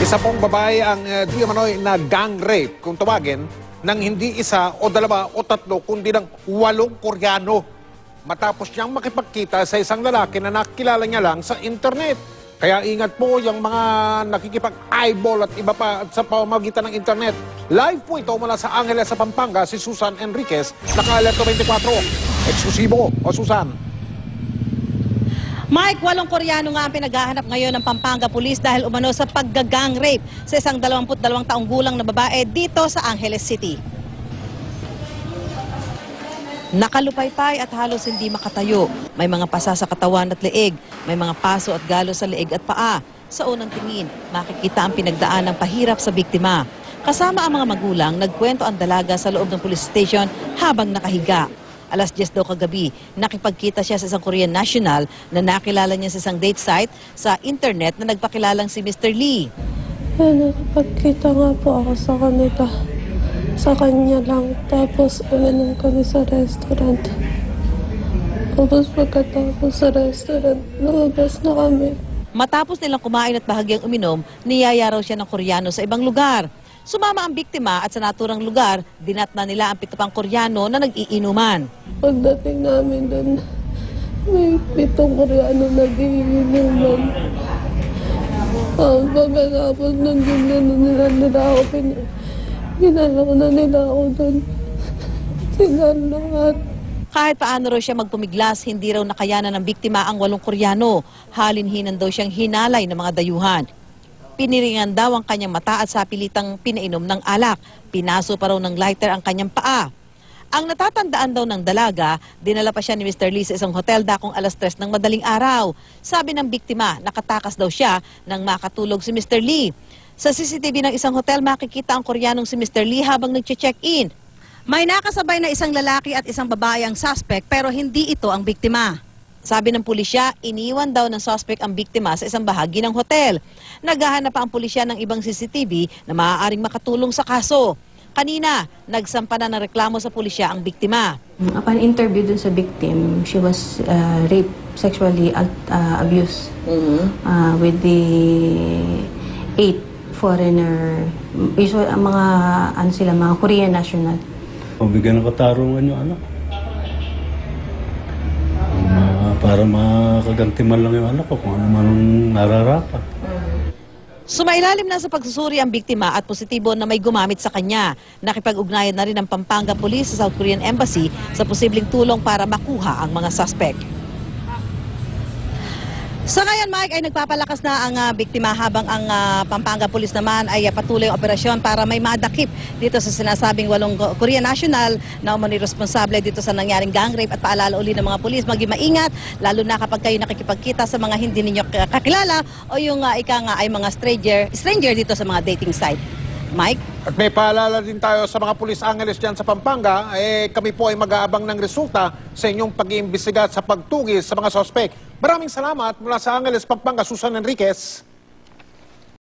Isa pong babae ang di umano'y na gang rape, kung tawagin, ng hindi isa o dalawa o tatlo, kundi ng 8 Koreano. Matapos niyang makipagkita sa isang lalaki na nakilala niya lang sa internet. Kaya ingat po yung mga nakikipag-eyeball at iba pa sa pamamagitan ng internet. Live po ito mula sa Angeles sa Pampanga, si Susan Enriquez, naka-alerto 24. Eksklusibo o Susan. Mike, 8 Koreano nga ang pinaghahanap ngayon ng Pampanga Police dahil umano sa paggagang rape sa isang 22 taong gulang na babae dito sa Angeles City. Nakalupaypay at halos hindi makatayo. May mga pasa sa katawan at leeg. May mga paso at galo sa leeg at paa. Sa unang tingin, makikita ang pinagdaan ng pahirap sa biktima. Kasama ang mga magulang, nagkwento ang dalaga sa loob ng police station habang nakahiga. Alas 10 daw kagabi, nakipagkita siya sa isang Korean national na nakilala niya sa isang date site sa internet na nagpakilalang si Mr. Lee. Nakipagkita nga po ako sa kanila. Sa kanya lang. Tapos uminom kami sa restaurant. Tapos pagkatapos sa restaurant, lumabas na kami. Matapos nilang kumain at bahagyang uminom, niyaya raw siya ng Koreano sa ibang lugar. Sumama ang biktima at sa naturang lugar, dinatna nila ang 7 pang Koreano na nag-iinuman. Pagdating namin doon, may 7 Koreano nag-iinuman. Pagkatapos nun, nila ako, ginalaw na nila ako doon. Sila lahat. Kahit paano raw siya magpumiglas, hindi raw nakayanan ng biktima ang 8 Koreano. Halinhinan daw siyang hinalay ng mga dayuhan. Piniringan daw ang kanyang mata at sa pilitang pinainom ng alak. Pinaso pa raw ng lighter ang kanyang paa. Ang natatandaan daw ng dalaga, dinala pa siya ni Mr. Lee sa isang hotel dakong alas 3 ng madaling araw. Sabi ng biktima, nakatakas daw siya nang makatulog si Mr. Lee. Sa CCTV ng isang hotel, makikita ang Koreanong si Mr. Lee habang nag-check-in. May nakasabay na isang lalaki at isang babae ang suspect pero hindi ito ang biktima. Sabi ng pulisya, iniwan daw ng suspect ang biktima sa isang bahagi ng hotel. Naghahanap pa ang pulisya ng ibang CCTV na maaaring makatulong sa kaso. Kanina, nagsampa na ng reklamo sa pulisya ang biktima. Upon interview dun sa victim, she was raped, sexually abused with the 8 foreigner, usually ang mga, mga Korean national. Pabigyan ng katarungan yung anak. Para makagantiman lang yung anak ko kung ano man nararapat. Sumailalim na sa pagsusuri ang biktima at positibo na may gumamit sa kanya. Nakipag-ugnayan na rin ng Pampanga Police sa South Korean Embassy sa posibleng tulong para makuha ang mga suspect. Sa ngayon, Mike, ay nagpapalakas na ang biktima habang ang Pampanga Police naman ay patuloy ang operasyon para may madakip dito sa sinasabing 8 Korean national na umano'y responsable dito sa nangyaring gang rape at paalala uli ng mga pulis, maging maingat, lalo na kapag kayo nakikipagkita sa mga hindi ninyo kakilala o yung ika nga ay mga stranger dito sa mga dating site. Mike? At may paalala din tayo sa mga pulis Angeles dyan sa Pampanga, kami po ay mag-aabang ng resulta sa inyong pag-iimbestiga sa pagtugis sa mga sospek. Maraming salamat mula sa Angeles, Pampanga, Susan Enriquez.